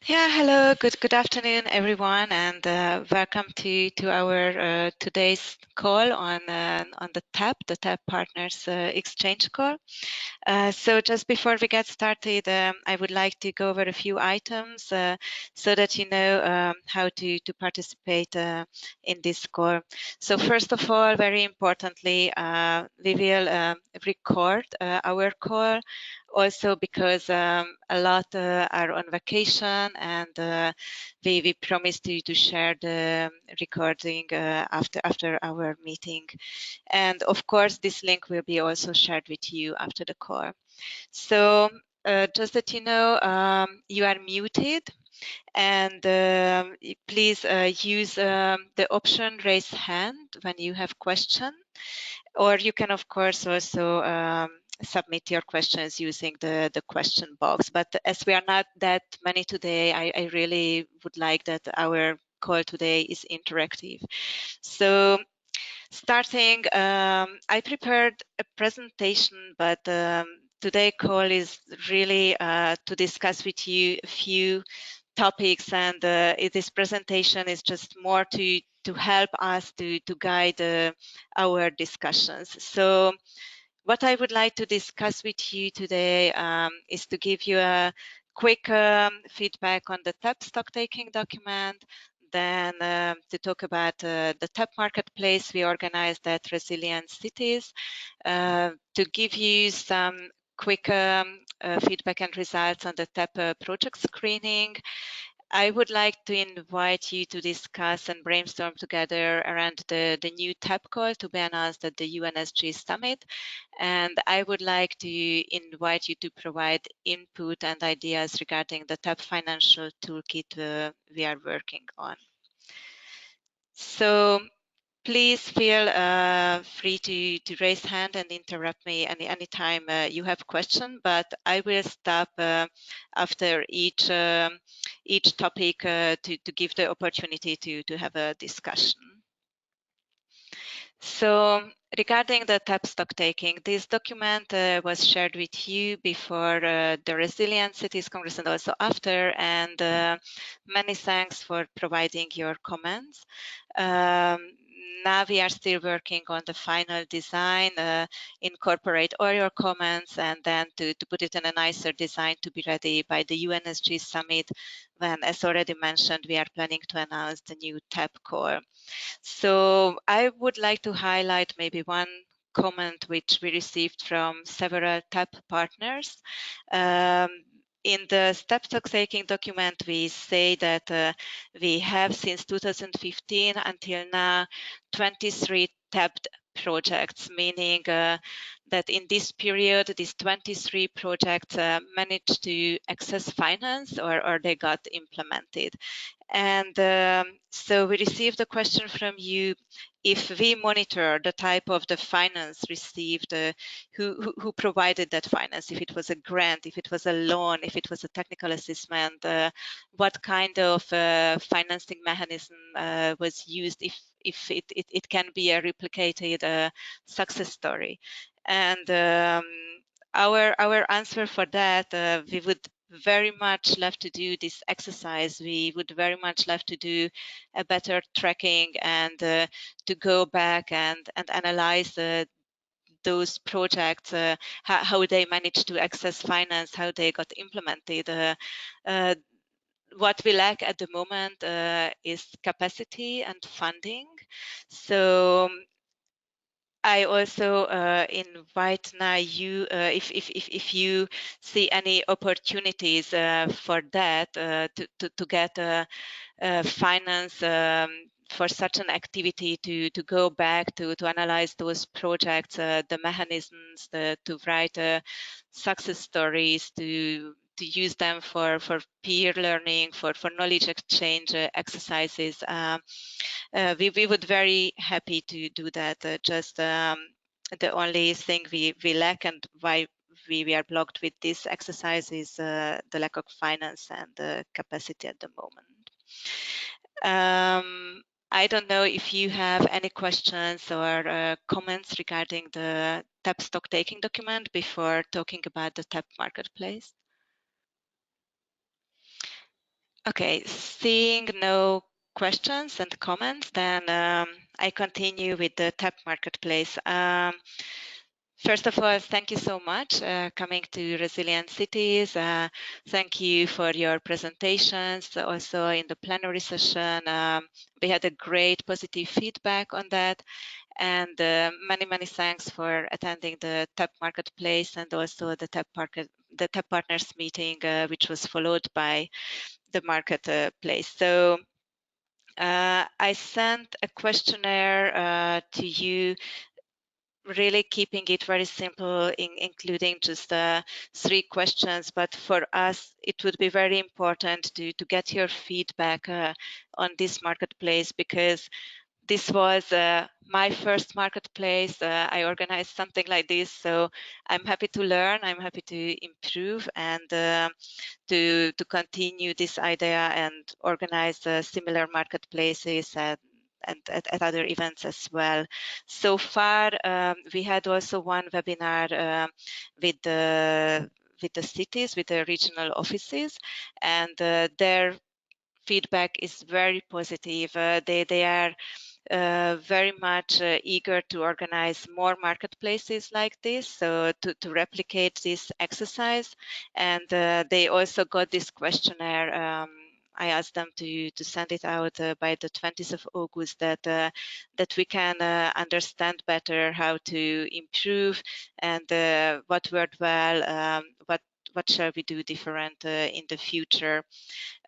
Yeah, hello, good afternoon, everyone, and welcome to our today's call on the TAP Partners Exchange call. So just before we get started, I would like to go over a few items so that you know how to participate in this call. So first of all, very importantly, we will record our call also because a lot are on vacation, and we promise to share the recording after our meeting. And of course, this link will be also shared with you after the call. So just that you know, you are muted, and please use the option raise hand when you have question, or you can of course also submit your questions using the question box. But as we are not that many today, I really would like that our call today is interactive. So starting, I prepared a presentation, but today call is really to discuss with you a few topics, and this presentation is just more to help us to guide our discussions. So what I would like to discuss with you today is to give you a quick feedback on the TAP stock taking document, then to talk about the TAP marketplace we organized at Resilient Cities, to give you some quick feedback and results on the TAP project screening. I would like to invite you to discuss and brainstorm together around the new TAP call to be announced at the UNSG Summit. And I would like to invite you to provide input and ideas regarding the TAP financial toolkit we are working on. So please feel free to raise hand and interrupt me anytime you have question, but I will stop after each topic to give the opportunity to have a discussion. So regarding the TAP stock taking, this document was shared with you before the Resilient Cities Congress and also after, and many thanks for providing your comments. Now we are still working on the final design, incorporate all your comments, and then to put it in a nicer design to be ready by the UNSG Summit when, as already mentioned, we are planning to announce the new TAP core. So I would like to highlight maybe one comment which we received from several TAP partners. In the step stock taking document, we say that we have since 2015 until now 23 tapped projects, meaning that in this period, these 23 projects managed to access finance or they got implemented. And so we received a question from you: if we monitor the type of the finance received, who provided that finance, if it was a grant, if it was a loan, if it was a technical assessment, what kind of financing mechanism was used, if it can be a replicated success story. And our answer for that, we would very much love to do this exercise. We would very much love to do a better tracking and to go back and analyze those projects, how they managed to access finance, how they got implemented. What we lack at the moment is capacity and funding. So I also invite now you, if you see any opportunities for that, to get finance for such an activity, to go back to analyze those projects, the mechanisms, to write success stories, to use them for peer learning, for knowledge exchange exercises. We would very happy to do that. Just the only thing we lack and why we are blocked with this exercise is the lack of finance and capacity at the moment. I don't know if you have any questions or comments regarding the TAP stock taking document before talking about the TAP marketplace. Okay, seeing no questions and comments, then I continue with the TAP Marketplace. First of all, thank you so much coming to Resilient Cities. Thank you for your presentations. Also in the plenary session, we had a great positive feedback on that. And many thanks for attending the TAP Marketplace and also the TAP Partners meeting, which was followed by the marketplace. So I sent a questionnaire to you, really keeping it very simple, including just 3 questions. But for us, it would be very important to get your feedback on this marketplace, because this was my first marketplace. I organized something like this, so I'm happy to learn, I'm happy to improve, and to continue this idea and organize similar marketplaces and at other events as well. So far, we had also one webinar with the cities, with the regional offices, and their feedback is very positive. They are very much eager to organize more marketplaces like this, so to replicate this exercise. And they also got this questionnaire. I asked them to send it out by the 20th of August, that we can understand better how to improve and what worked well, what shall we do different in the future.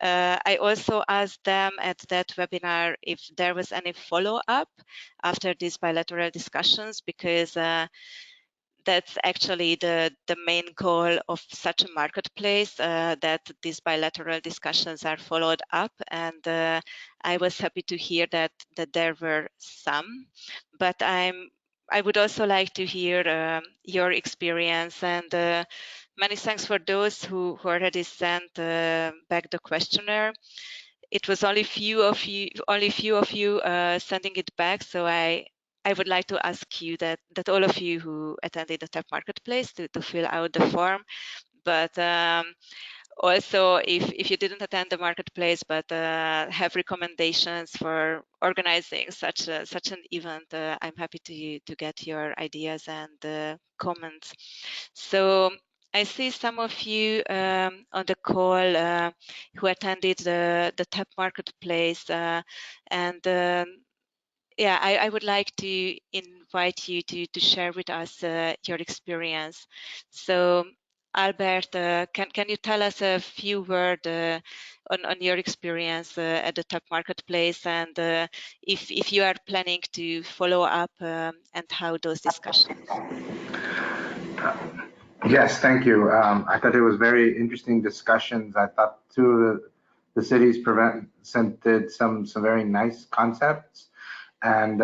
I also asked them at that webinar if there was any follow-up after these bilateral discussions, because that's actually the main goal of such a marketplace, that these bilateral discussions are followed up. And I was happy to hear that there were some, but I would also like to hear your experience. And many thanks for those who already sent back the questionnaire. It was only few of you sending it back, so I would like to ask you that all of you who attended the TAP Marketplace to fill out the form. But also, if you didn't attend the marketplace but have recommendations for organizing such an event, I'm happy to get your ideas and comments. So I see some of you on the call who attended the TAP Marketplace, and yeah, I would like to invite you to share with us your experience. So, Albert, can you tell us a few words on your experience at the TAP Marketplace, and if you are planning to follow up, and how those discussions? Yes, thank you. I thought it was very interesting discussions. I thought two of the cities presented some very nice concepts, and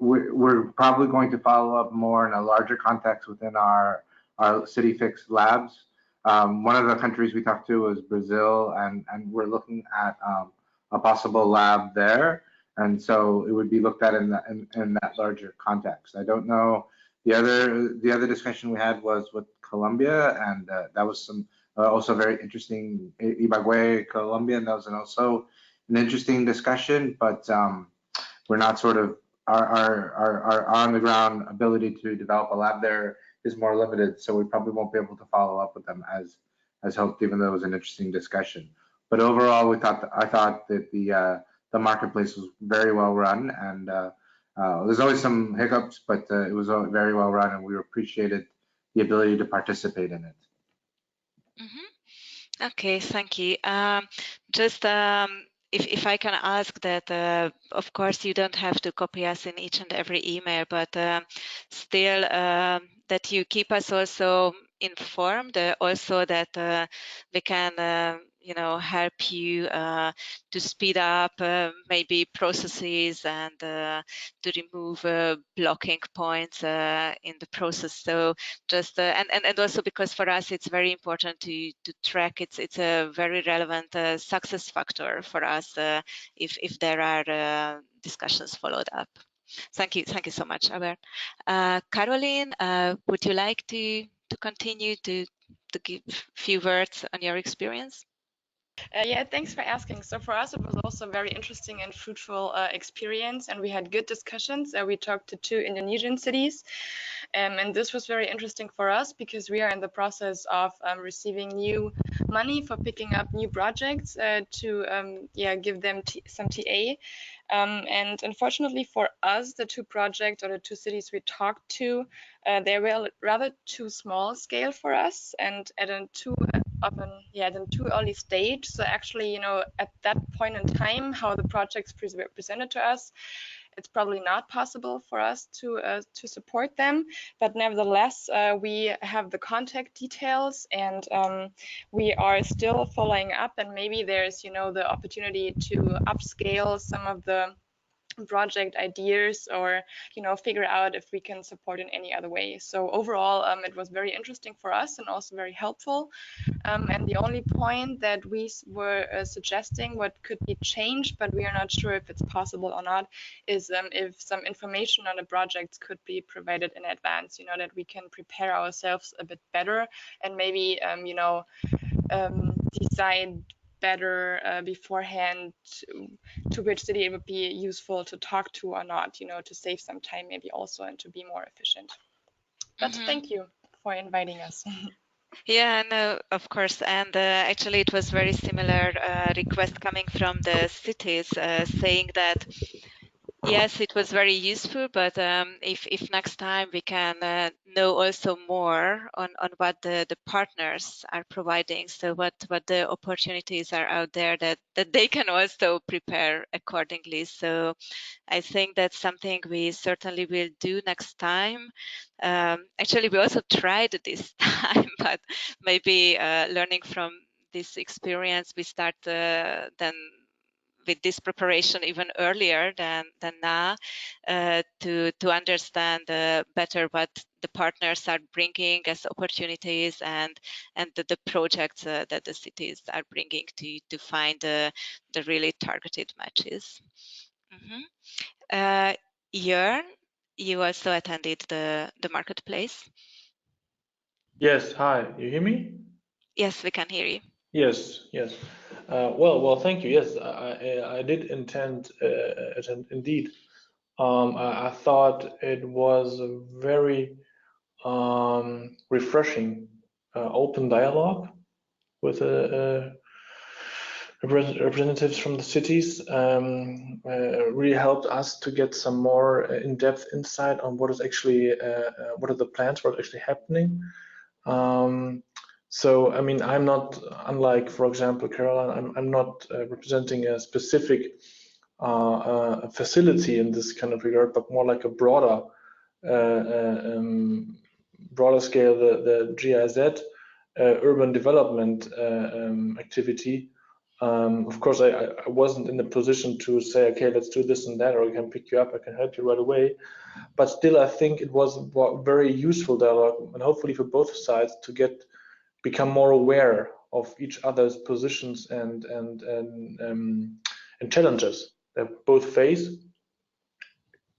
we're probably going to follow up more in a larger context within our City Fix labs. One of the countries we talked to was Brazil, and we're looking at a possible lab there, and so it would be looked at in that larger context. I don't know. The other discussion we had was with Colombia, and that was some also very interesting. Ibagué, Colombia, and that was also an interesting discussion, but we're not sort of our on the ground ability to develop a lab there is more limited, so we probably won't be able to follow up with them as hoped, even though it was an interesting discussion. But overall, I thought that the marketplace was very well run, and there's always some hiccups, but it was very well run, and we appreciated the ability to participate in it. Mm-hmm. Okay, thank you. Just if I can ask that, of course you don't have to copy us in each and every email, but still that you keep us also informed, also that we can help you to speed up maybe processes and to remove blocking points in the process. So just and also because for us it's very important to track. It's a very relevant success factor for us if there are discussions followed up. Thank you so much, Albert. Caroline, would you like to continue to give a few words on your experience? Yeah, thanks for asking. So for us, it was also a very interesting and fruitful experience, and we had good discussions. We talked to 2 Indonesian cities, and this was very interesting for us because we are in the process of receiving new money for picking up new projects to yeah, give them some TA. And unfortunately for us, the 2 projects or the 2 cities we talked to, they were rather too small scale for us and at a too often, yeah, at a too early stage. So actually, you know, at that point in time, how the projects were presented to us, it's probably not possible for us to support them. But nevertheless, we have the contact details, and we are still following up. And maybe there's, you know, the opportunity to upscale some of the project ideas, or, you know, figure out if we can support in any other way. So overall, it was very interesting for us and also very helpful. And the only point that we were suggesting what could be changed, but we are not sure if it's possible or not, is if some information on the projects could be provided in advance, you know, that we can prepare ourselves a bit better and maybe, you know, decide better beforehand to which city it would be useful to talk to or not, you know, to save some time maybe also and to be more efficient. But thank you for inviting us. Yeah, no, of course. And actually, it was very similar request coming from the cities saying that yes, it was very useful, but if next time we can know also more on what the partners are providing, so what the opportunities are out there that they can also prepare accordingly. So I think that's something we certainly will do next time. Actually, we also tried this time, but maybe learning from this experience, we start then with this preparation even earlier than now to understand better what the partners are bringing as opportunities and the projects that the cities are bringing to find the really targeted matches. Jörn, you also attended the marketplace. Yes, hi. You hear me? Yes, we can hear you. Yes, yes. Well, thank you. Yes, I did attend indeed. I thought it was a very refreshing, open dialogue with representatives from the cities. Really helped us to get some more in-depth insight on what is actually, what are the plans, what's actually happening. So, I mean, I'm not, unlike, for example, Caroline, I'm not representing a specific facility in this kind of regard, but more like a broader scale, the GIZ urban development activity. Of course, I wasn't in the position to say, okay, let's do this and that, or I can pick you up, I can help you right away. But still, I think it was a very useful dialogue, and hopefully for both sides to become more aware of each other's positions and challenges that both face.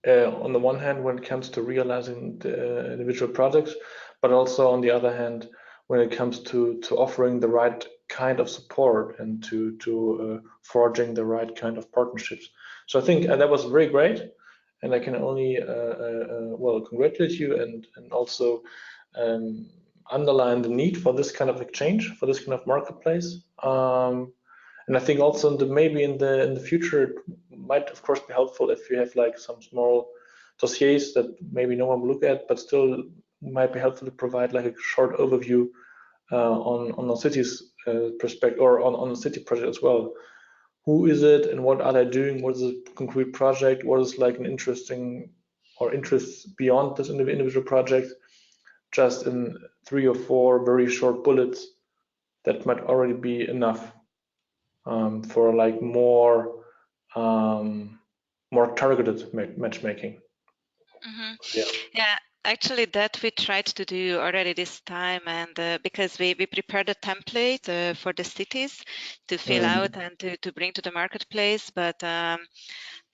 On the one hand, when it comes to realizing the individual projects, but also on the other hand, when it comes to offering the right kind of support and to forging the right kind of partnerships. So I think that was very great, and I can only well congratulate you and also underline the need for this kind of exchange, for this kind of marketplace. And I think also maybe in the future it might of course be helpful if you have like some small dossiers that maybe no one will look at, but still might be helpful to provide like a short overview on the city's perspective, or on the city project as well. Who is it and what are they doing? What is a concrete project? What is like an interesting or interests beyond this individual project? Just in 3 or 4 very short bullets, that might already be enough for like more targeted matchmaking. Yeah, actually, that we tried to do already this time, and because we prepared a template for the cities to fill out and to bring to the marketplace, but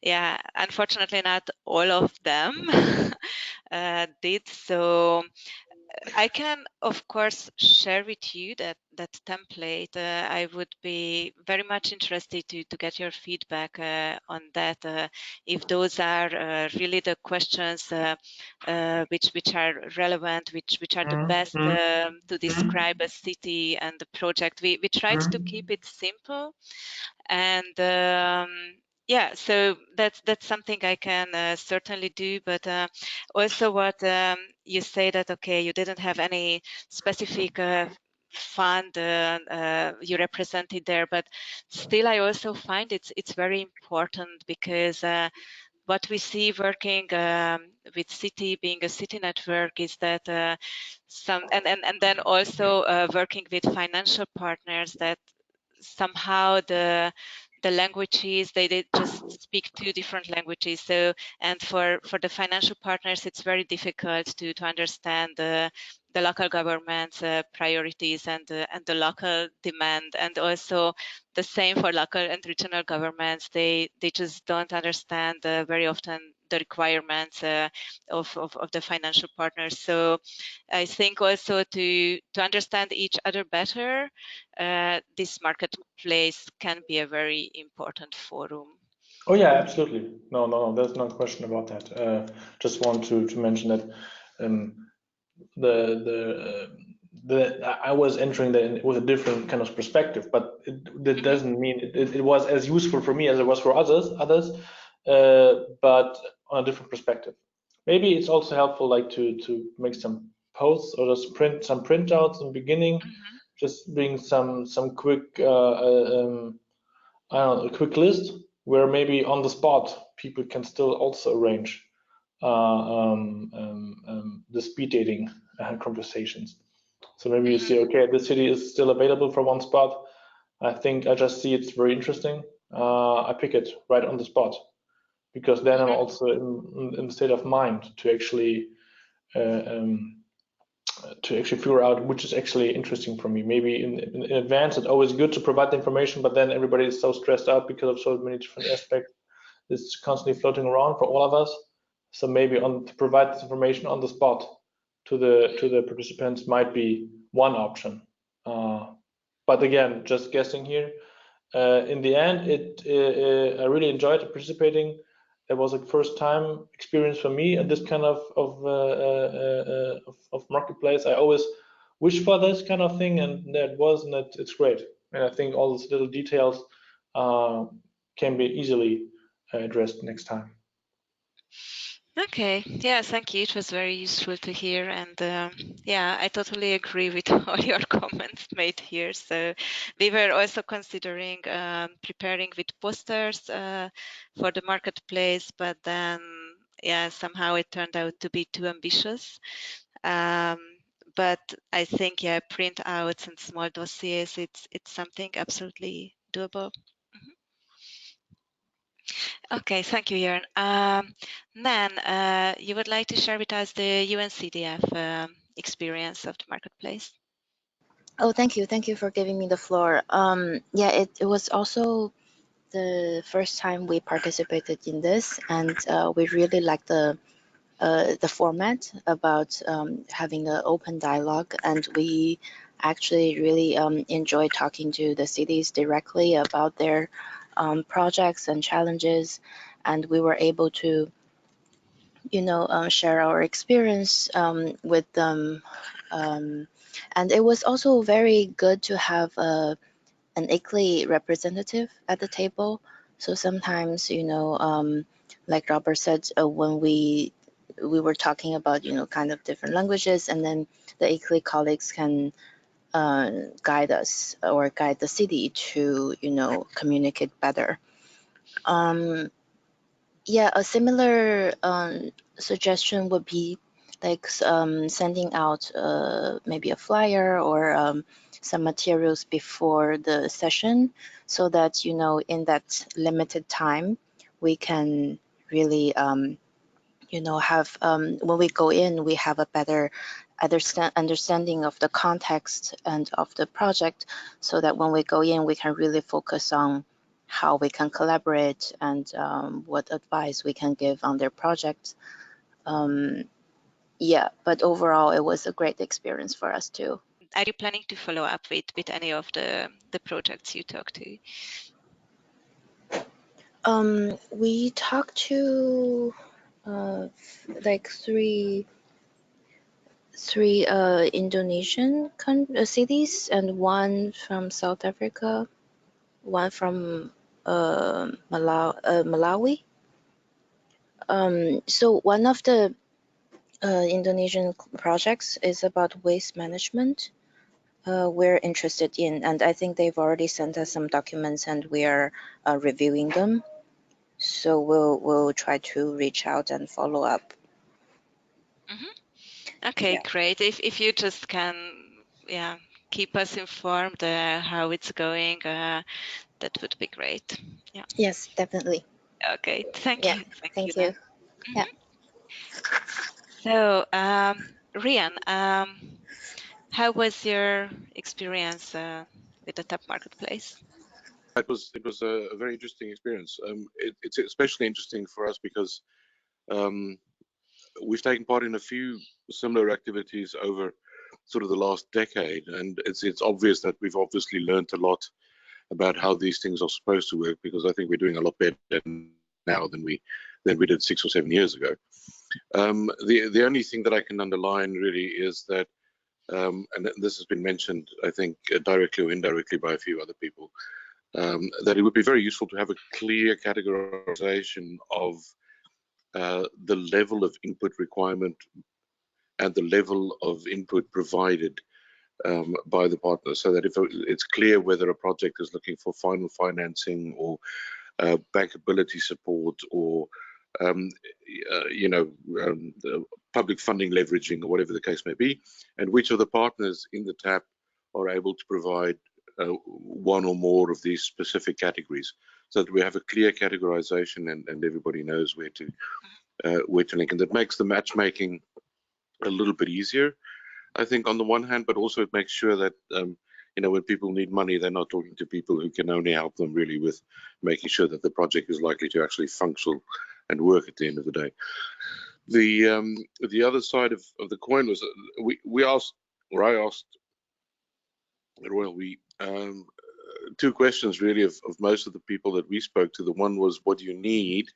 yeah, unfortunately, not all of them did. So I can, of course, share with you that template. I would be very much interested to get your feedback on that. If those are really the questions which are relevant, which are the best to describe a city and the project. We tried to keep it simple, and yeah, so that's something I can certainly do. But also what you say that, okay, you didn't have any specific fund you represented there, but still I also find it's very important, because what we see working with city, being a city network, is that and then also working with financial partners, that somehow the languages, they just speak two different languages. So, and for the financial partners, it's very difficult to understand the local government's priorities and the local demand, and also the same for local and regional governments. They just don't understand very often the requirements of the financial partners. So I think also to understand each other better, this marketplace can be a very important forum. Oh yeah, absolutely. No, there's no question about that. Just want to mention that I was entering that with a different kind of perspective, but that doesn't mean it was as useful for me as it was for others, but on a different perspective. Maybe it's also helpful, like to make some posts or just print some printouts in the beginning, just bring some quick I don't know, a quick list where maybe on the spot people can still also arrange the speed dating conversations. So maybe you say, okay, the city is still available for one spot. I think I just see it's very interesting. I pick it right on the spot, because then I'm also in the state of mind to actually figure out which is actually interesting for me. Maybe in advance, it's always good to provide the information, but then everybody is so stressed out because of so many different aspects. It's constantly floating around for all of us. So maybe to provide this information on the spot to the participants might be one option. But again, just guessing here. In the end, I really enjoyed participating. It was a first time experience for me at this kind of marketplace. I always wish for this kind of thing, and that was, and it's great. And I think all those little details can be easily addressed next time. Okay, yeah, thank you. It was very useful to hear, and yeah, I totally agree with all your comments made here. So we were also considering preparing with posters for the marketplace, but then yeah, somehow it turned out to be too ambitious. But I think, yeah, printouts and small dossiers, it's something absolutely doable. Okay, thank you, Jörn. Nan, you would like to share with us the UNCDF experience of the marketplace? Oh, thank you. Thank you for giving me the floor. Yeah, it was also the first time we participated in this, and we really liked the format about having an open dialogue, and we actually really enjoy talking to the cities directly about their projects and challenges, and we were able to, you know, share our experience with them, and it was also very good to have an ICLEI representative at the table. So sometimes, you know, like Robert said, when we were talking about, you know, kind of different languages, and then the ICLEI colleagues can guide us or guide the city to, you know, communicate better. Yeah, a similar suggestion would be like sending out maybe a flyer or some materials before the session, so that, you know, in that limited time we can really you know, have when we go in, we have a better understanding of the context and of the project, so that when we go in, we can really focus on how we can collaborate and what advice we can give on their project. yeah, but overall, it was a great experience for us too. Are you planning to follow up with any of the projects you talked to? We talked to like three Indonesian cities and one from South Africa, one from Malawi. So one of the Indonesian projects is about waste management. We're interested in, and I think they've already sent us some documents, and we are reviewing them. So we'll try to reach out and follow up. Okay, Yeah. great. If you just can, yeah, keep us informed how it's going, that would be great. Yeah. Yes, definitely. Okay. Thank Yeah. you. Thank you Thank then. you. Yeah. So, Rian, how was your experience with the TAP Marketplace? It was a very interesting experience. It's especially interesting for us because um, we've taken part in a few similar activities over sort of the last decade, and it's obvious that we've obviously learned a lot about how these things are supposed to work, because I think we're doing a lot better now than we did 6 or 7 years ago. The only thing that I can underline really is that, and this has been mentioned, I think, directly or indirectly by a few other people, that it would be very useful to have a clear categorization of the level of input requirement and the level of input provided by the partner, so that if it's clear whether a project is looking for final financing or bankability support or public funding leveraging or whatever the case may be, and which of the partners in the TAP are able to provide one or more of these specific categories, so that we have a clear categorization and everybody knows where to link, and that makes the matchmaking a little bit easier, I think, on the one hand, but also it makes sure that when people need money, they're not talking to people who can only help them really with making sure that the project is likely to actually function and work at the end of the day. The other side of the coin was we asked, or I asked at Royal, two questions really of most of the people that we spoke to. The one was, what do you need?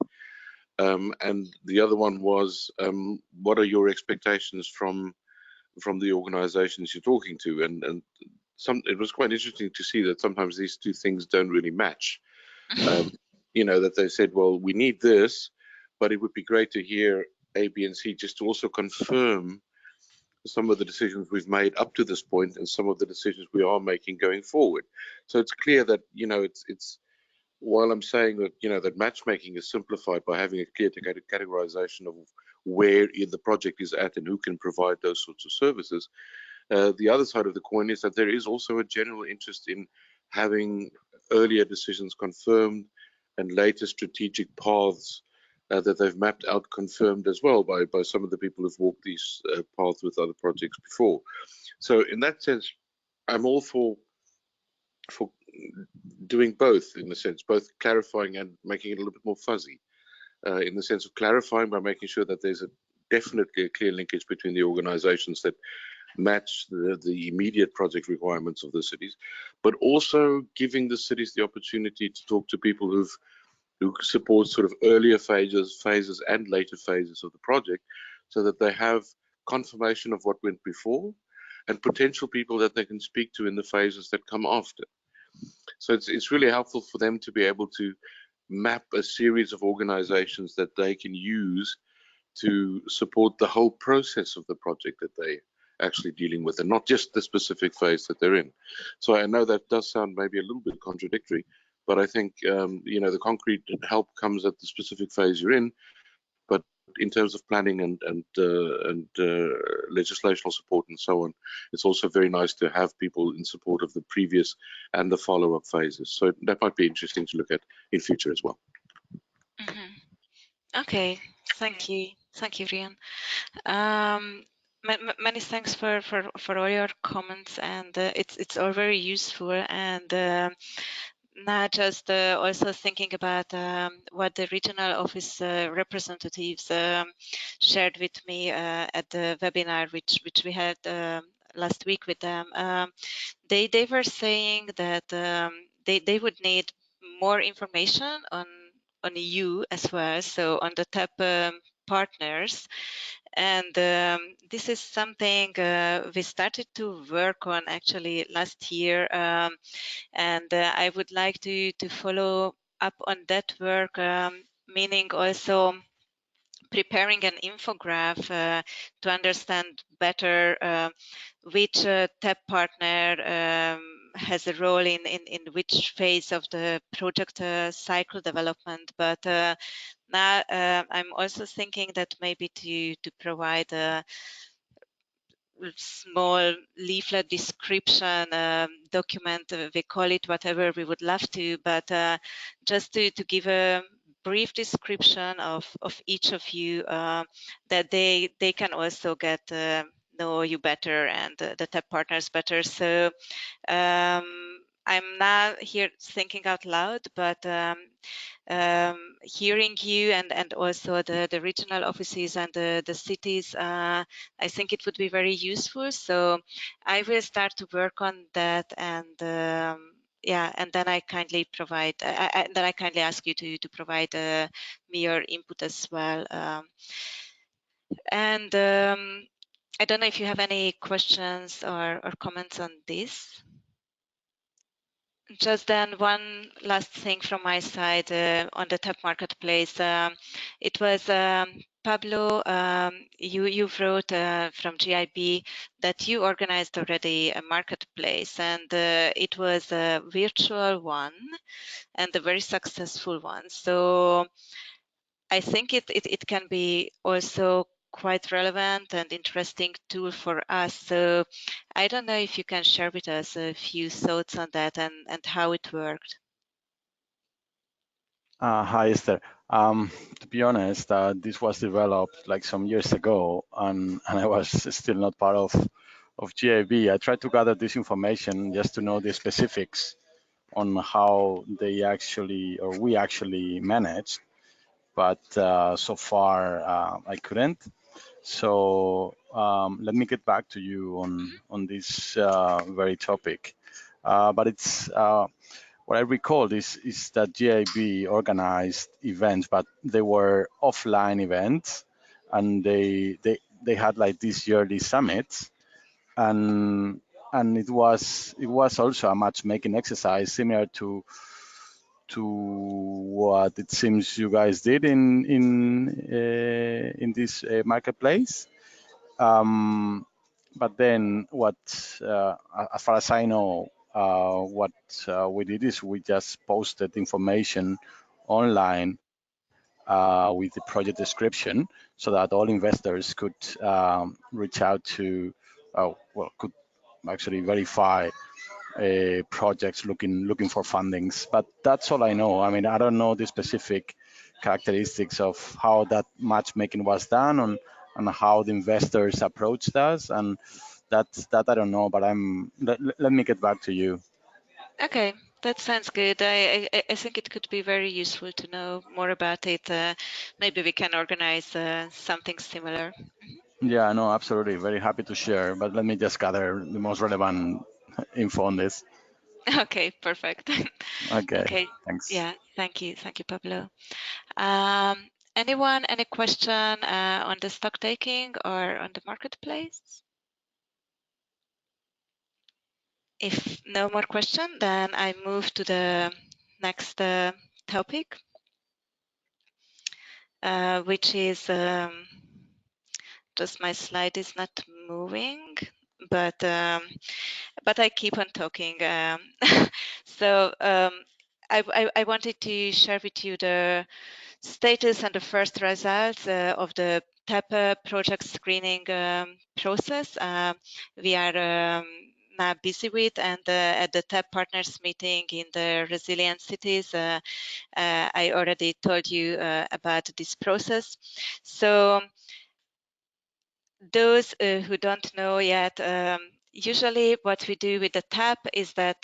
And the other one was, what are your expectations from the organizations you're talking to? And it was quite interesting to see that sometimes these two things don't really match. That they said, well, we need this, but it would be great to hear A, B, and C, just to also confirm some of the decisions we've made up to this point and some of the decisions we are making going forward. So it's clear that, it's while I'm saying that, that matchmaking is simplified by having a clear categorization of where the project is at and who can provide those sorts of services, the other side of the coin is that there is also a general interest in having earlier decisions confirmed and later strategic paths that they've mapped out confirmed as well by some of the people who've walked these paths with other projects before. So in that sense, I'm all for doing both, in a sense, both clarifying and making it a little bit more fuzzy, in the sense of clarifying by making sure that there's definitely a clear linkage between the organizations that match the immediate project requirements of the cities, but also giving the cities the opportunity to talk to people who support sort of earlier phases and later phases of the project, so that they have confirmation of what went before and potential people that they can speak to in the phases that come after. So it's really helpful for them to be able to map a series of organizations that they can use to support the whole process of the project that they actually dealing with, and not just the specific phase that they're in. So I know that does sound maybe a little bit contradictory, but I think the concrete help comes at the specific phase you're in. But in terms of planning and legislational support and so on, it's also very nice to have people in support of the previous and the follow-up phases. So that might be interesting to look at in future as well. Okay, thank you, Rian. Many thanks for all your comments, and it's all very useful, and now just also thinking about what the regional office representatives shared with me at the webinar which we had last week with them. They were saying that they would need more information on you as well, so on the TAP partners. And this is something we started to work on actually last year, and I would like to follow up on that work, meaning also preparing an infograph to understand better which TAP partner has a role in which phase of the project cycle development. But now I'm also thinking that maybe to provide a small leaflet description document, we call it whatever we would love to, but just to give a brief description of each of you, that they can also get know you better and the TAP partners better. So I'm now here thinking out loud, but hearing you and also the regional offices and the cities, I think it would be very useful. So I will start to work on that, and yeah, and then I kindly provide. Then I kindly ask you to provide me your input as well. And I don't know if you have any questions or comments on this. Just then one last thing from my side on the TAP marketplace. It was Pablo, you wrote from GIB that you organized already a marketplace, and it was a virtual one and a very successful one. So I think it can be also quite relevant and interesting tool for us. So I don't know if you can share with us a few thoughts on that and how it worked. Hi, Esther. To be honest, this was developed like some years ago, and I was still not part of GIB. I tried to gather this information just to know the specifics on how they actually, or we actually managed, but so far I couldn't. So let me get back to you on this very topic. But it's what I recall is that GIB organized events, but they were offline events, and they had like these yearly summits, and it was also a matchmaking exercise similar to what it seems you guys did in this marketplace. But then what, as far as I know, what we did is we just posted information online with the project description so that all investors could reach out to, could actually verify projects looking for fundings. But that's all I know. I mean, I don't know the specific characteristics of how that matchmaking was done and how the investors approached us, and that I don't know. But let me get back to you. Okay, that sounds good. I think it could be very useful to know more about it. Maybe we can organize something similar. Yeah, no, absolutely. Very happy to share. But let me just gather the most relevant info on this. Okay, perfect. Okay, Okay, thanks. yeah, thank you, Pablo. Anyone, any question on the stock taking or on the marketplace? If no more question, then I move to the next topic, which is just my slide is not moving, but I keep on talking. So I wanted to share with you the status and the first results of the TAP project screening process we are now busy with, and at the TAP partners meeting in the resilient cities, I already told you about this process. So those who don't know yet, usually what we do with the TAP is that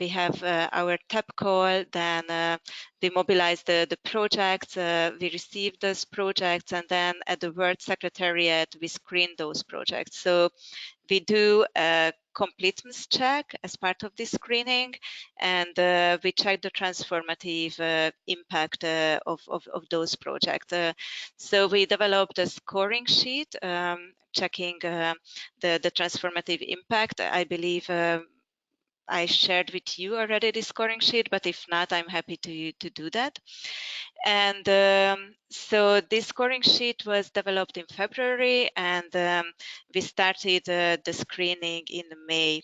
we have our TAP call, then we mobilize the projects, we receive those projects, and then at the World Secretariat, we screen those projects. So we do a completeness check as part of this screening, and we check the transformative impact of those projects. So we developed a scoring sheet checking the transformative impact. I believe I shared with you already the scoring sheet, but if not, I'm happy to do that. And so this scoring sheet was developed in February, and we started the screening in May.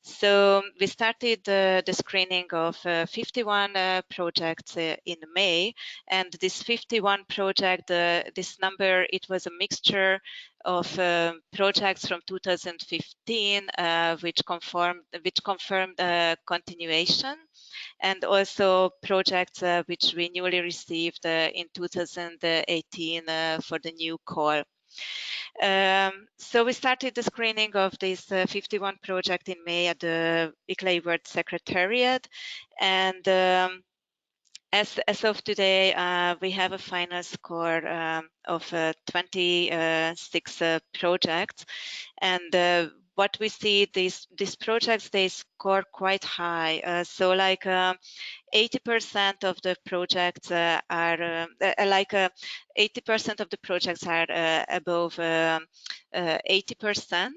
So we started the screening of 51 projects in May, and this 51 project, this number, it was a mixture of projects from 2015, which confirmed continuation, and also projects which we newly received in 2018 for the new call. So we started the screening of this 51 project in May at the ICLEI World Secretariat, and as of today, we have a final score of 26 projects, and what we see, these projects, they score quite high. So like 80% of the projects are 80% of the projects are above 80%,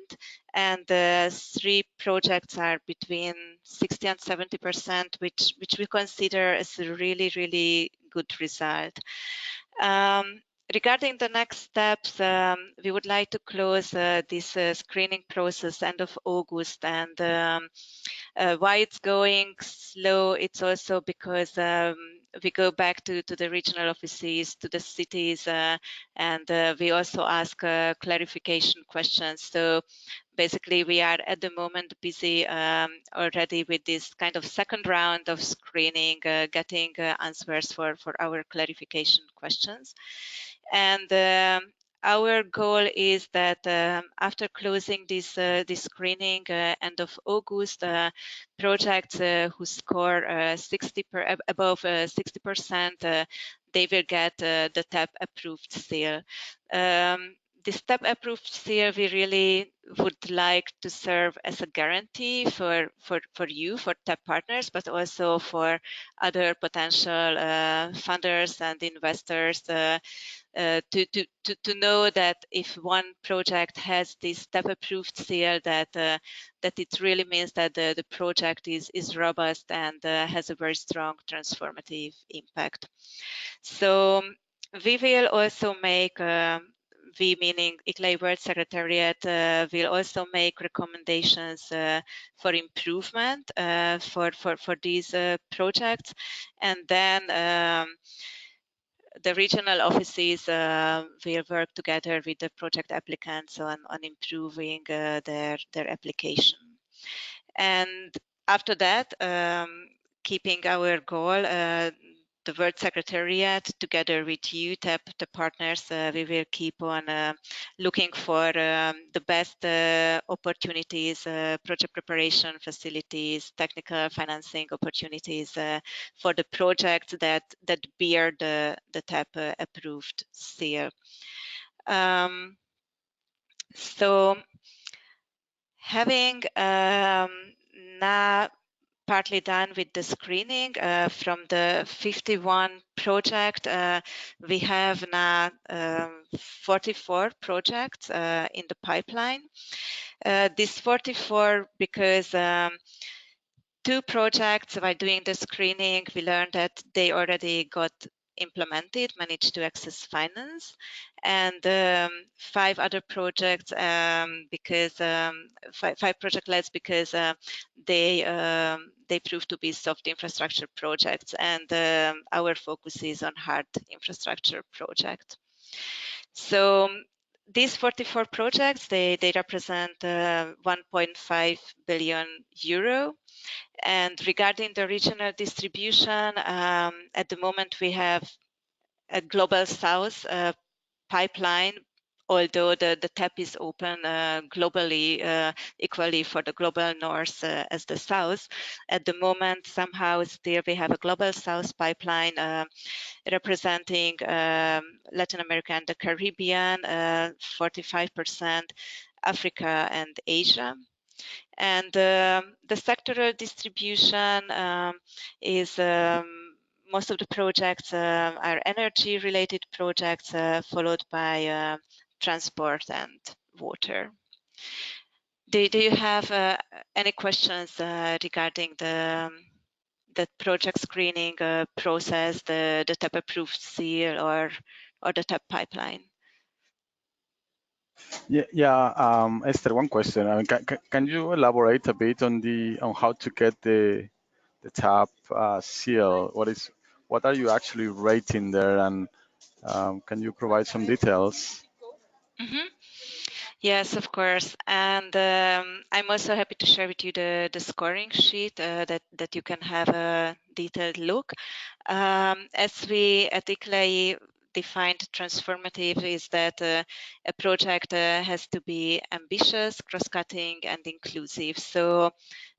and 3 projects are between 60 and 70%, which we consider as a really good result. Regarding the next steps, we would like to close this screening process end of August, and why it's going slow, it's also because we go back to the regional offices, to the cities, and we also ask clarification questions. So basically, we are at the moment busy already with this kind of second round of screening, getting answers for our clarification questions. And our goal is that after closing this screening end of August, projects who score above 60%, they will get the TAP approved seal. This TAP approved seal, we really would like to serve as a guarantee for you, for TAP partners, but also for other potential funders and investors to know that if one project has this TAP approved seal, that it really means that the project is robust and has a very strong transformative impact. So we will also make we, meaning ICLEI World Secretariat, will also make recommendations for improvement for these projects, and then the regional offices will work together with the project applicants on improving their application. And after that, keeping our goal, the World Secretariat, together with you, TAP, the partners, we will keep on looking for the best opportunities, project preparation facilities, technical financing opportunities for the projects that bear the TAP approved seal. So having now partly done with the screening from the 51 project, we have now 44 projects in the pipeline. These 44 because 2 projects, by doing the screening, we learned that they already got implemented, managed to access finance, and 5 other projects because 5 project-leds because they proved to be soft infrastructure projects, and our focus is on hard infrastructure projects. So these 44 projects, they represent 1.5 billion euro. And regarding the regional distribution, at the moment we have a global south pipeline although the tap is open globally, equally for the global north as the south, at the moment somehow still we have a global south pipeline representing Latin America and the Caribbean, 45%, Africa and Asia. And the sectoral distribution is most of the projects are energy-related projects, followed by transport and water. Do you have any questions regarding the project screening process, the TAP approved seal, or the TAP pipeline? Yeah, Esther, one question. I mean, can you elaborate a bit on how to get the TAP seal? What are you actually rating there, and can you provide some details? Mm-hmm. Yes, of course. And I'm also happy to share with you the scoring sheet that you can have a detailed look. As we at ICLEI defined transformative is that a project has to be ambitious, cross-cutting, and inclusive. So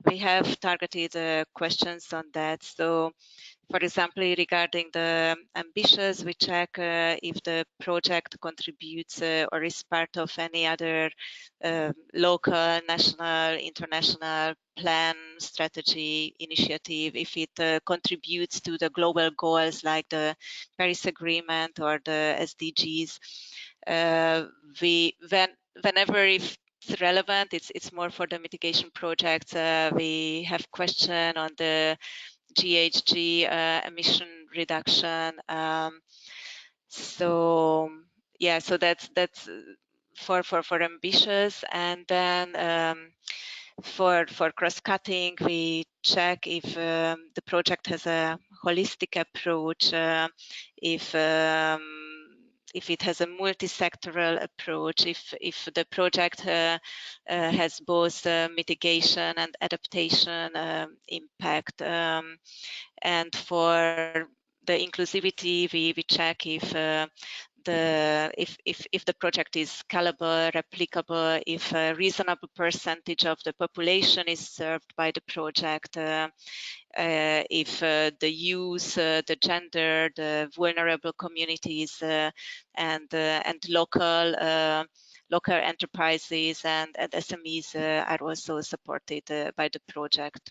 we have targeted questions on that. So for example, regarding the ambitious, we check if the project contributes or is part of any other local, national, international plan, strategy, initiative, if it contributes to the global goals like the Paris Agreement or the SDGs. Whenever if it's relevant, it's more for the mitigation projects. We have question on the GHG emission reduction. So yeah, so that's for ambitious, and then for cross-cutting, we check if the project has a holistic approach, if it has a multi-sectoral approach, if the project has both mitigation and adaptation impact, and for the inclusivity, we check if if the project is scalable, replicable, if a reasonable percentage of the population is served by the project, if the youth, the gender, the vulnerable communities, and local enterprises and SMEs are also supported by the project.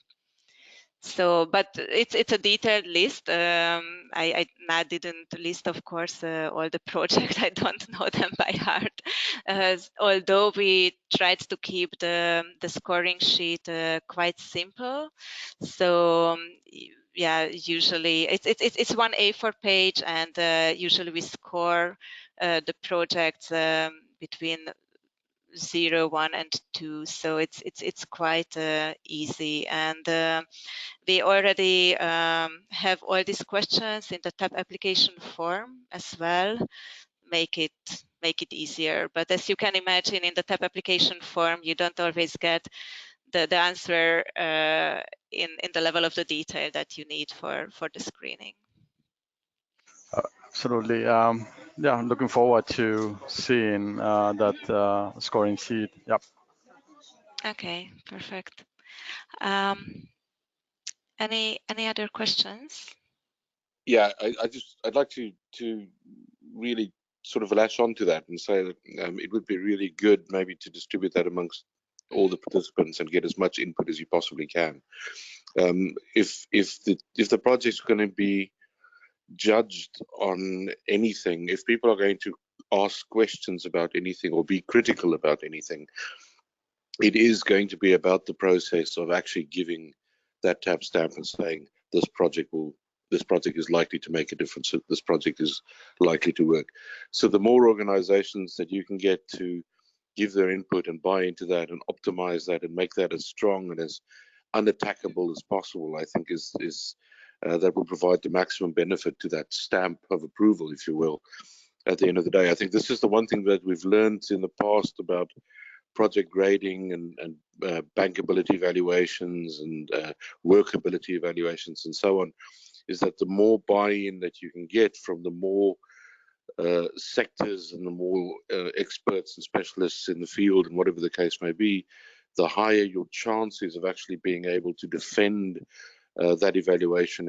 So, but it's a detailed list. I now didn't list, of course, all the projects. I don't know them by heart. Although we tried to keep the scoring sheet quite simple. So yeah, usually it's one A4 page, and usually we score the projects between 0, 1, and 2. So it's quite easy, and we already have all these questions in the TAP application form as well. Make it easier. But as you can imagine, in the TAP application form, you don't always get the answer in the level of the detail that you need for the screening. Absolutely. Yeah, I'm looking forward to seeing that scoring sheet. Yep. Okay, perfect. Any other questions? Yeah, I'd like to really sort of latch on to that and say that it would be really good maybe to distribute that amongst all the participants and get as much input as you possibly can. If the project's going to be judged on anything, if people are going to ask questions about anything or be critical about anything, it is going to be about the process of actually giving that TAP stamp and saying this project is likely to make a difference, this project is likely to work. So the more organizations that you can get to give their input and buy into that and optimize that and make that as strong and as unattackable as possible, I think is that will provide the maximum benefit to that stamp of approval, if you will, at the end of the day. I think this is the one thing that we've learned in the past about project grading and bankability evaluations and workability evaluations and so on, is that the more buy-in that you can get from the more sectors and the more experts and specialists in the field and whatever the case may be, the higher your chances of actually being able to defend that evaluation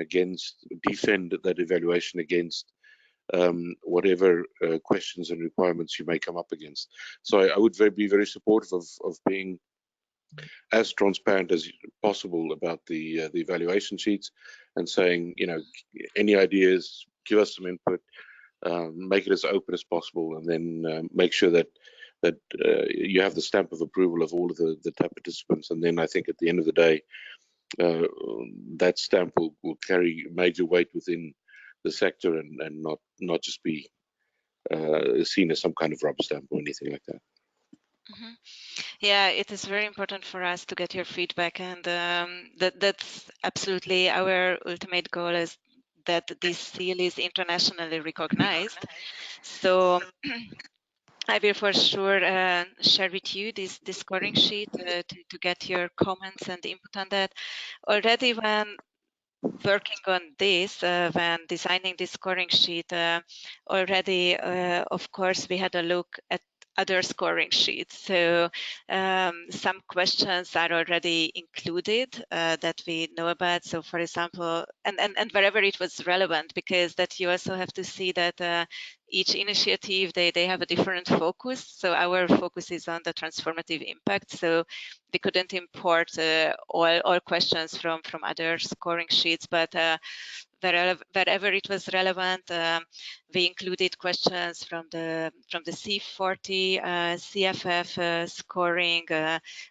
against whatever questions and requirements you may come up against. So I would be very supportive of being as transparent as possible about the evaluation sheets and saying, you know, any ideas, give us some input, make it as open as possible, and then make sure that you have the stamp of approval of all of the TAP participants. And then I think at the end of the day, that stamp will carry major weight within the sector and not just be seen as some kind of rubber stamp or anything like that. Mm-hmm. Yeah, it is very important for us to get your feedback, and that's absolutely our ultimate goal, is that this seal is internationally recognized. So I will for sure share with you this scoring sheet to get your comments and input on that. Already when working on this, when designing this scoring sheet, already, of course, we had a look at other scoring sheets. So some questions are already included that we know about. So for example, and wherever it was relevant, because that you also have to see that each initiative, they have a different focus. So our focus is on the transformative impact. So we couldn't import all questions from other scoring sheets, but wherever it was relevant, we included questions from the C40 CFF scoring,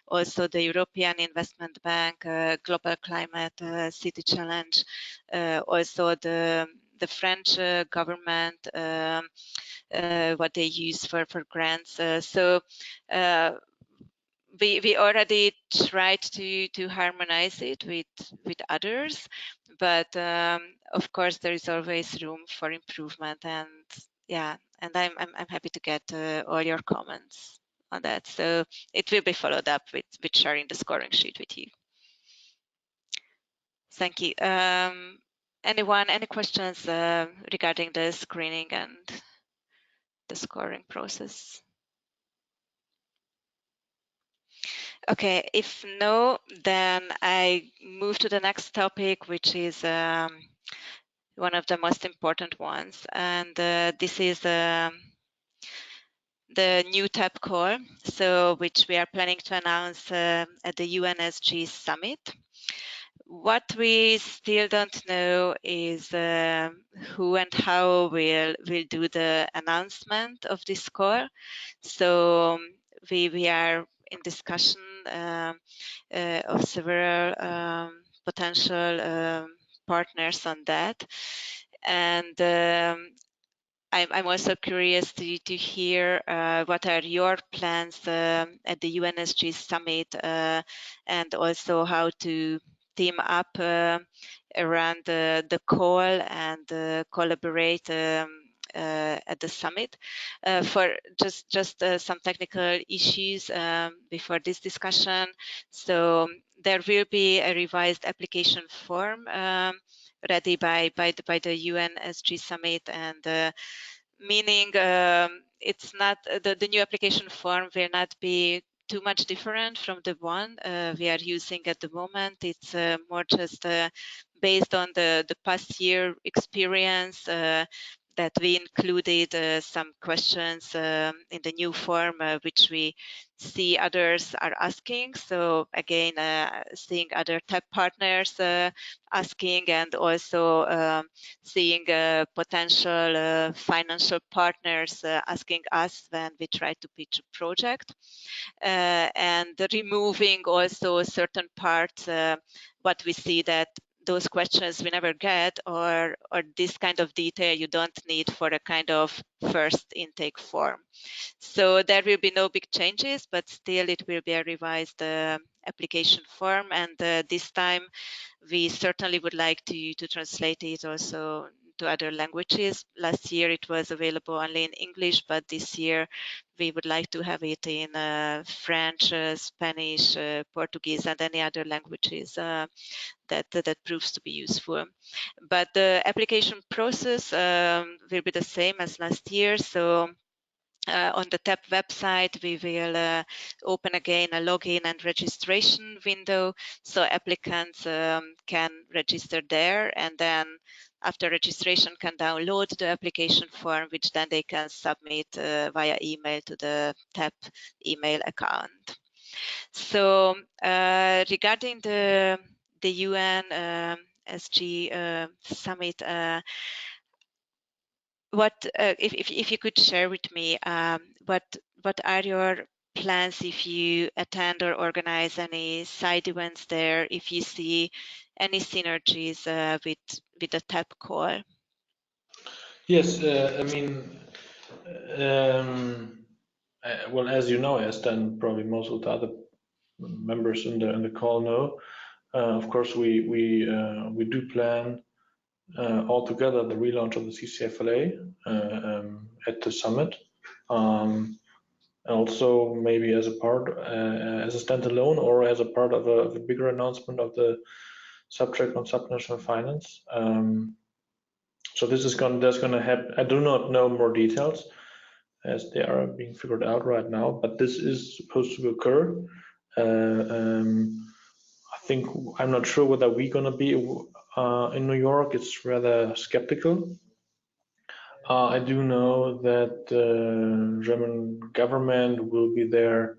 also the European Investment Bank Global Climate City Challenge, also the French government, what they use for grants. So we already tried to harmonize it with others, but of course there is always room for improvement, and yeah, and I'm happy to get all your comments on that. So it will be followed up with sharing the scoring sheet with you. Thank you. Any questions regarding the screening and the scoring process? Okay, if no, then I move to the next topic, which is one of the most important ones, and this is the new TAP call, so which we are planning to announce at the UNSG summit. What we still don't know is who and how will do the announcement of this call. So we are in discussion of several potential partners on that, and I'm also curious to hear what are your plans at the UNSG summit, and also how to team up around the call and collaborate at the summit. For just some technical issues before this discussion. So there will be a revised application form ready by the UNSG summit, and meaning it's not the new application form will not be too much different from the one we are using at the moment. It's more just based on the past year experience that we included some questions in the new form, which we see others are asking. So again, seeing other TAP partners asking, and also seeing potential financial partners asking us when we try to pitch a project, and removing also certain parts what we see that those questions we never get, or this kind of detail you don't need for a kind of first intake form. So there will be no big changes, but still it will be a revised application form, and this time we certainly would like to translate it also to other languages. Last year it was available only in English, but this year we would like to have it in French, Spanish, Portuguese, and any other languages that proves to be useful. But the application process will be the same as last year. So on the TAP website, we will open again a login and registration window, so applicants can register there, and then after registration can download the application form, which then they can submit via email to the TAP email account. So regarding the UN SG summit, what if you could share with me what are your plans if you attend or organize any side events there, if you see any synergies with the TAP call? Yes, I mean, well, as you know, Esther, and probably most of the other members in the call know, of course, we do plan altogether the relaunch of the CCFLA at the summit. Also, maybe as a part, as a standalone, or as a part of a bigger announcement of the subject on subnational finance. So this is there's going to happen. I do not know more details, as they are being figured out right now, but this is supposed to occur. I think I'm not sure whether we're going to be in New York. It's rather skeptical. I do know that the German government will be there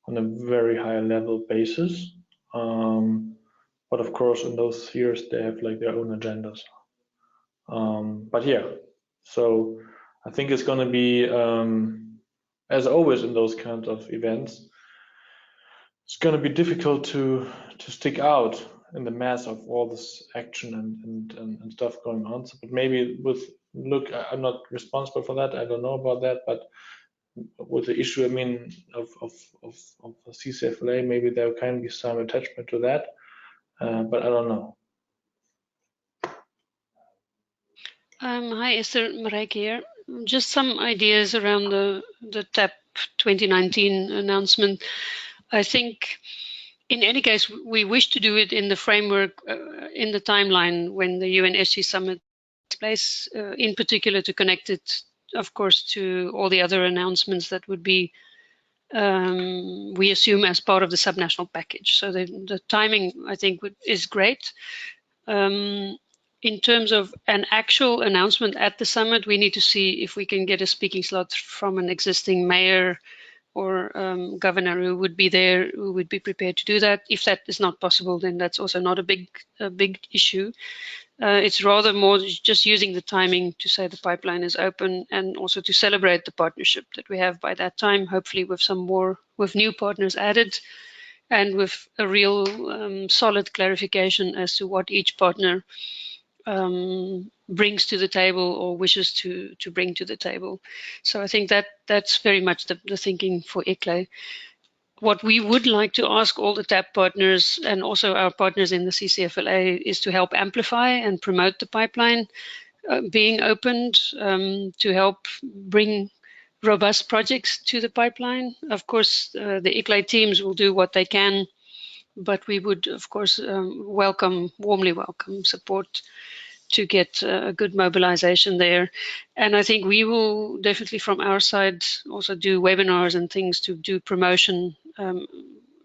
on a very high level basis. But of course, in those years, they have like their own agendas. But yeah, so I think it's going to be, as always in those kinds of events, it's going to be difficult to stick out in the mass of all this action and stuff going on. So, but maybe I'm not responsible for that. I don't know about that, but with the issue, I mean, of the CCFLA, maybe there can be some attachment to that, but I don't know. Hi, Esther, Marijke here. Just some ideas around the TAP 2019 announcement. I think in any case, we wish to do it in the framework, in the timeline when the UNSC summit takes place, in particular to connect it, of course, to all the other announcements that would be, we assume, as part of the subnational package. So the timing, I think, is great. In terms of an actual announcement at the summit, we need to see if we can get a speaking slot from an existing mayor or governor who would be there, who would be prepared to do that. If that is not possible, then that's also not a big issue. It's rather more just using the timing to say the pipeline is open, and also to celebrate the partnership that we have by that time, hopefully with new partners added, and with a real solid clarification as to what each partner brings to the table or wishes to bring to the table. So I think that's very much the thinking for ICLEI. What we would like to ask all the TAP partners and also our partners in the CCFLA is to help amplify and promote the pipeline being opened, to help bring robust projects to the pipeline. Of course, the ICLEI teams will do what they can, but we would, of course, warmly welcome support to get a good mobilization there. And I think we will definitely from our side also do webinars and things to do promotion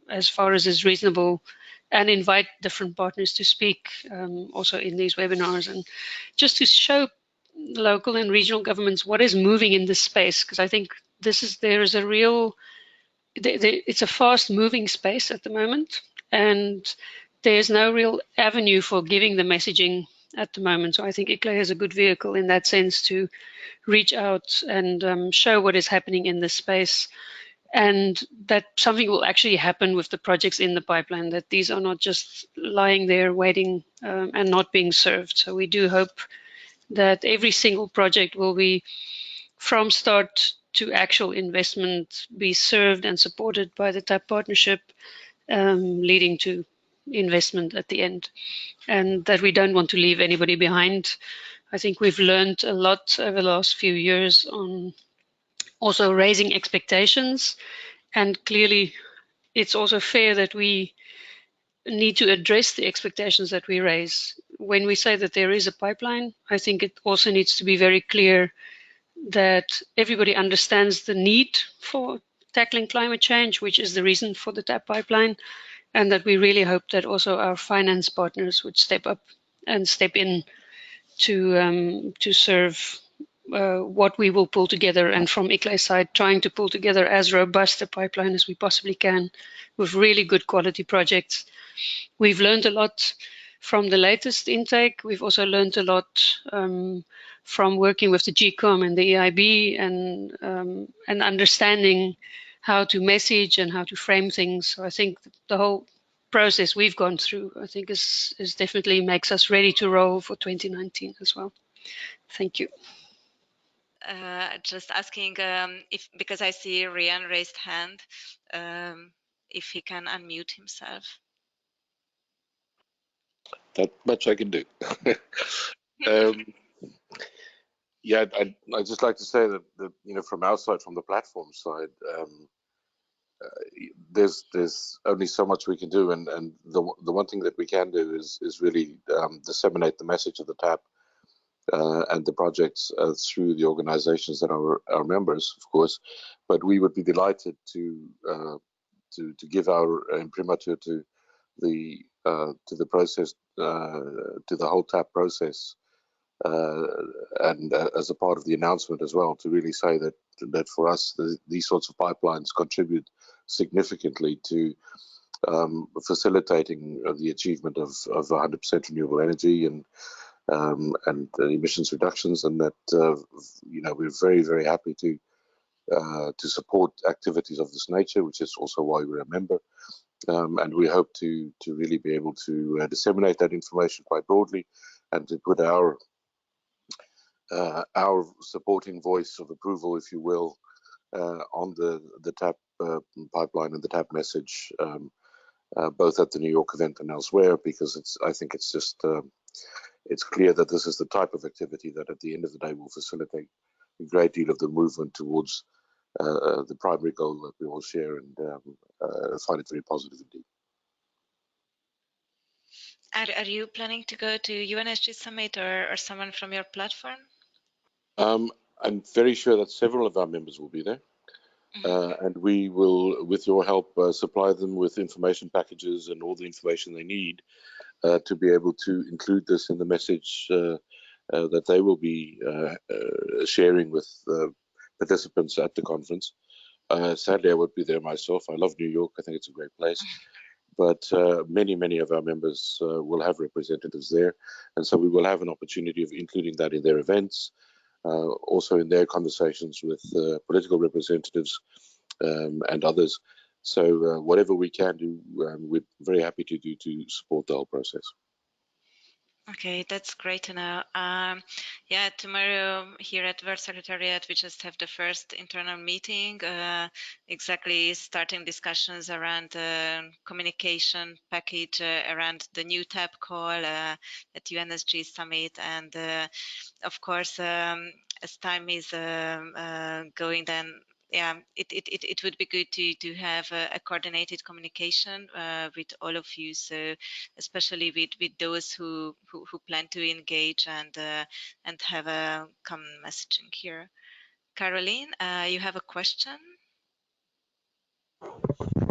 as far as is reasonable, and invite different partners to speak also in these webinars, and just to show local and regional governments what is moving in this space, because I think there is a real, it's a fast moving space at the moment, and there's no real avenue for giving the messaging at the moment. So I think ICLEI has a good vehicle in that sense to reach out and show what is happening in this space, and that something will actually happen with the projects in the pipeline, that these are not just lying there waiting and not being served. So we do hope that every single project will be, from start to actual investment, be served and supported by the TAP partnership, leading to investment at the end, and that we don't want to leave anybody behind. I think we've learned a lot over the last few years on also raising expectations, and clearly it's also fair that we need to address the expectations that we raise. When we say that there is a pipeline, I think it also needs to be very clear that everybody understands the need for tackling climate change, which is the reason for the TAP pipeline, and that we really hope that also our finance partners would step up and step in to serve what we will pull together, and from ICLEI's side, trying to pull together as robust a pipeline as we possibly can with really good quality projects. We've learned a lot from the latest intake. We've also learned a lot from working with the GCOM and the EIB and understanding how to message and how to frame things. So I think the whole process we've gone through, I think is definitely makes us ready to roll for 2019 as well. Thank you. Just asking if, because I see Rian raised hand, if he can unmute himself. That much I can do. Yeah, I'd just like to say that you know, from our side, from the platform side, there's only so much we can do, and the one thing that we can do is really disseminate the message of the TAP and the projects through the organizations that are our members, of course. But we would be delighted to give our imprimatur to the process, to the whole TAP process, and as a part of the announcement as well, to really say that for us, these sorts of pipelines contribute significantly to facilitating the achievement of 100% renewable energy and emissions reductions, and that you know, we're very, very happy to support activities of this nature, which is also why we're a member. And we hope to really be able to disseminate that information quite broadly, and to put our supporting voice of approval, if you will, on the TAP pipeline and the TAP message, both at the New York event and elsewhere, because I think it's just it's clear that this is the type of activity that at the end of the day will facilitate a great deal of the movement towards the primary goal that we all share, and find it very positive indeed. Are you planning to go to UNSG Summit or someone from your platform? I'm very sure that several of our members will be there. And we will, with your help, supply them with information packages and all the information they need to be able to include this in the message that they will be sharing with participants at the conference. Sadly, I won't be there myself. I love New York. I think it's a great place. But many of our members will have representatives there. And so we will have an opportunity of including that in their events, also in their conversations with political representatives and others. So whatever we can do, we're very happy to do to support the whole process. Okay, that's great to know. Yeah, tomorrow here at World Secretariat, we just have the first internal meeting, exactly starting discussions around the communication package around the new TAP call at UNSG Summit. And of course, as time is going, then yeah, it would be good to have a coordinated communication with all of you. So especially with those who plan to engage and have a common messaging here. Caroline, you have a question?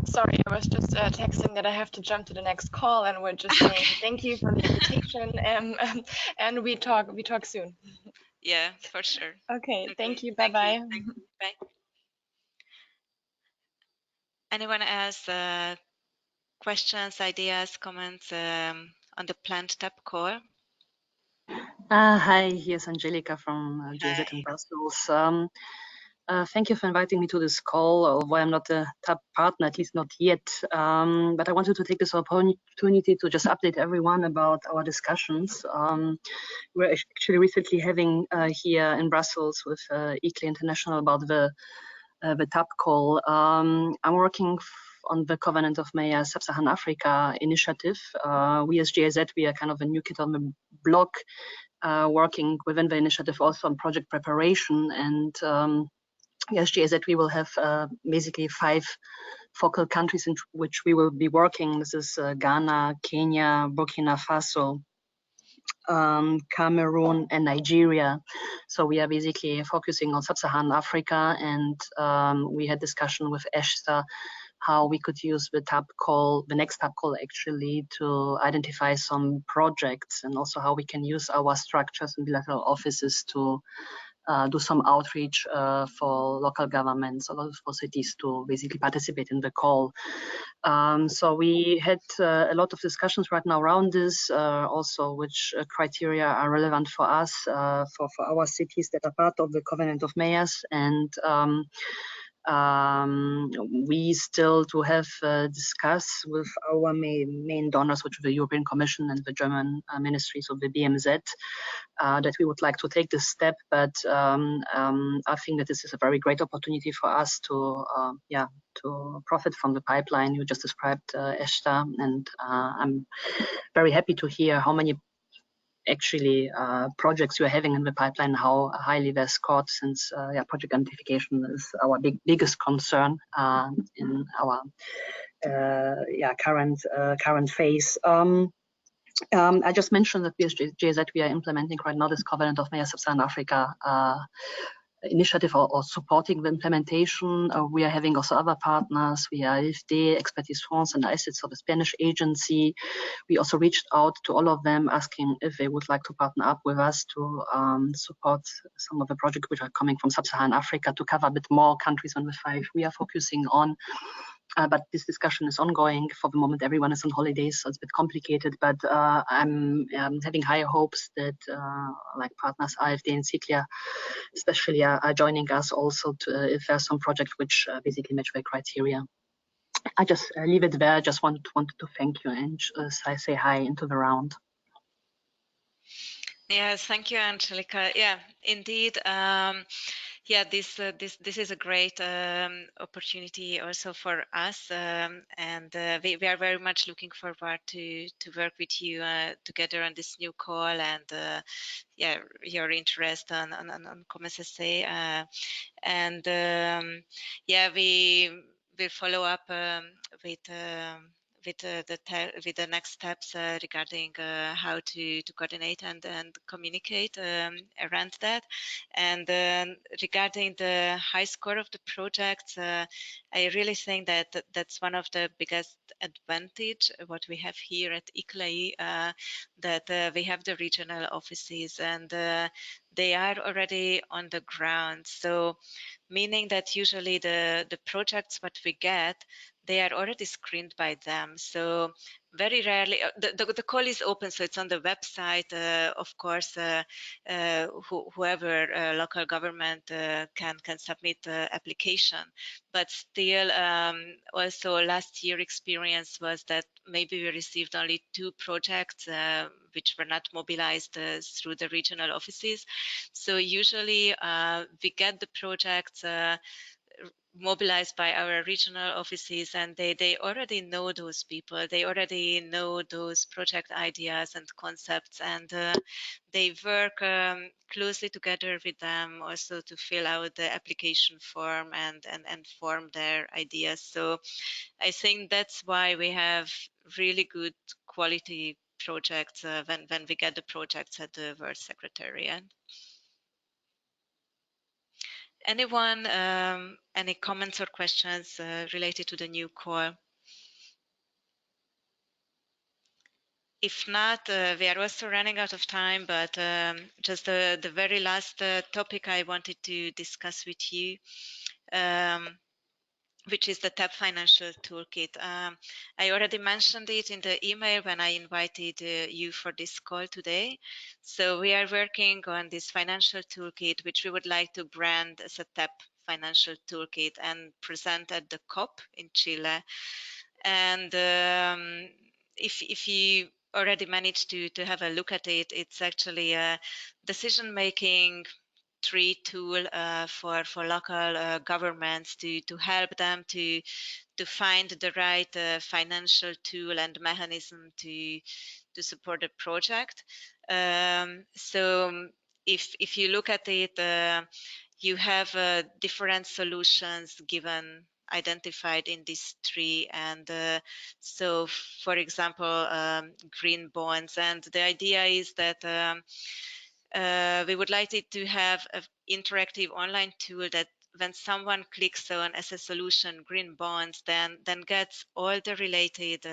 Sorry, I was just texting that I have to jump to the next call, and we're just saying thank you for the invitation, and we talk soon. Yeah, for sure. Okay, thank you. Bye-bye. Bye. Anyone else? Questions, ideas, comments on the planned TAP call? Hi, here's Angelica from GIZ in Brussels. Thank you for inviting me to this call, although I'm not a TAP partner, at least not yet. But I wanted to take this opportunity to just update everyone about our discussions. We're actually recently having here in Brussels with ICLEI International about the TAP call. I'm working on the Covenant of Mayors Sub-Saharan Africa initiative. We as GIZ, we are kind of a new kid on the block, working within the initiative also on project preparation. And yes, GIZ, we will have basically 5 focal countries in which we will be working. This is Ghana, Kenya, Burkina Faso, Cameroon, and Nigeria. So we are basically focusing on sub-Saharan Africa, and we had discussion with ESTA how we could use the next tab call actually to identify some projects, and also how we can use our structures and bilateral offices to do some outreach for local governments or for cities to basically participate in the call. So we had a lot of discussions right now around this, also which criteria are relevant for us, for our cities that are part of the Covenant of Mayors, and we still to have discuss with our main donors, which are the European Commission and the German ministries of the BMZ, that we would like to take this step. But I think that this is a very great opportunity for us to to profit from the pipeline you just described, ESTA, and I'm very happy to hear how many actually projects you're having in the pipeline, how highly they're scored, since project identification is our biggest concern in our current phase. I just mentioned that GIZ, we are implementing right now this Covenant of Mayors Sub-Saharan Africa initiative, or supporting the implementation. We are having also other partners. We are IFD, Expertise France, and ICIT, so the Spanish agency. We also reached out to all of them, asking if they would like to partner up with us to support some of the projects which are coming from Sub-Saharan Africa, to cover a bit more countries than the 5 we are focusing on. But this discussion is ongoing. For the moment, everyone is on holidays, so it's a bit complicated. But I'm having higher hopes that like partners IFD and CCLIA especially are joining us also to, if there's some project which basically match their criteria. I just leave it there. I just wanted to thank you and say hi into the round. Yes, thank you, Angelica. Yeah, indeed. This is a great opportunity also for us, and we are very much looking forward to work with you together on this new call, and your interest on Comme CEST, and we will follow up with the next steps regarding how to coordinate and communicate around that. And regarding the high score of the project, I really think that that's one of the biggest advantage what we have here at ICLAI, that we have the regional offices, and they are already on the ground. So meaning that usually the projects what we get, they are already screened by them. So very rarely, the call is open, so it's on the website. Of course, whoever local government can submit the application. But still, also last year experience was that maybe we received only 2 projects which were not mobilized through the regional offices. So usually we get the projects mobilized by our regional offices, and they already know those people, they already know those project ideas and concepts, and they work closely together with them also to fill out the application form and form their ideas. So I think that's why we have really good quality projects when we get the projects at the World Secretariat. Anyone, any comments or questions related to the new call? If not, we are also running out of time, but just the very last topic I wanted to discuss with you, which is the TAP Financial Toolkit. I already mentioned it in the email when I invited you for this call today. So we are working on this financial toolkit, which we would like to brand as a TAP Financial Toolkit and present at the COP in Chile. And if you already managed to have a look at it, it's actually a decision-making tree tool for local governments to help them to find the right financial tool and mechanism to support the project. So if you look at it, you have different solutions given identified in this tree, and so for example green bonds, and the idea is that we would like it to have an interactive online tool that when someone clicks on as a solution green bonds, then gets all the related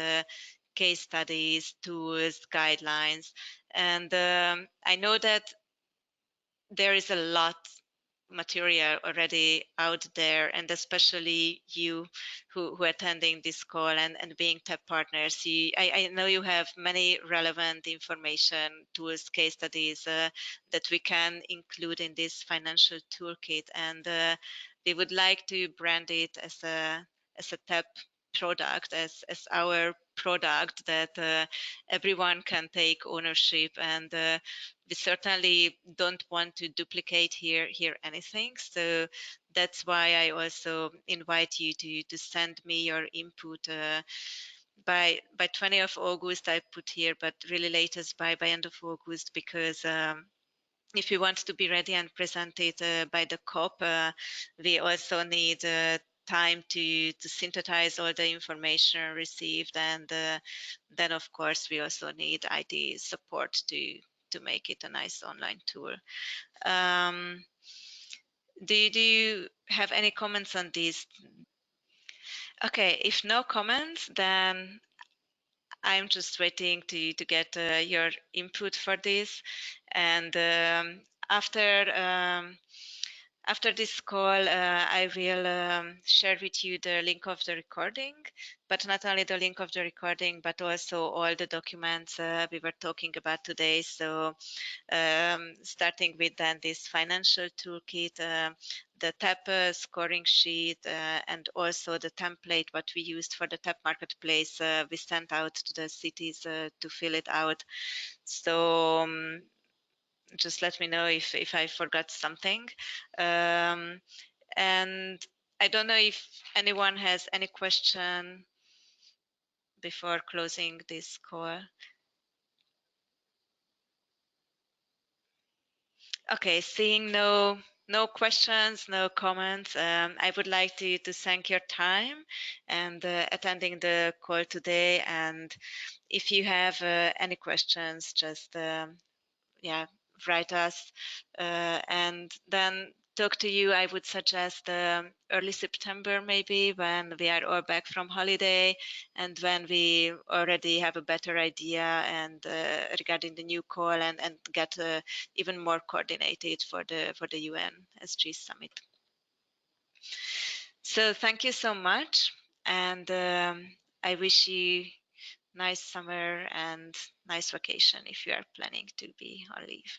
case studies, tools, guidelines. And I know that there is a lot material already out there, and especially you who are attending this call and being TAP partners, I know you have many relevant information, tools, case studies that we can include in this financial toolkit, and we would like to brand it as a TAP product, as our product that everyone can take ownership, and we certainly don't want to duplicate here anything. So that's why I also invite you to send me your input by 20th of August. I put here, but really latest by end of August, because if we want to be ready and present it by the COP, we also need time to synthesize all the information received, and then of course we also need IT support to make it a nice online tool. Do you have any comments on this? Okay, if no comments, then I'm just waiting to get your input for this, and after this call, I will share with you the link of the recording, but not only the link of the recording, but also all the documents we were talking about today. So starting with then this financial toolkit, the TAP scoring sheet, and also the template what we used for the TAP marketplace, we sent out to the cities to fill it out. So just let me know if I forgot something. And I don't know if anyone has any question before closing this call. Okay, seeing no questions, no comments, I would like to thank your time and attending the call today. And if you have any questions, just yeah, write us, and then talk to you. I would suggest early September, maybe, when we are all back from holiday and when we already have a better idea and regarding the new call, and get even more coordinated for the UN SG summit. So thank you so much, and I wish you nice summer and nice vacation if you are planning to be on leave.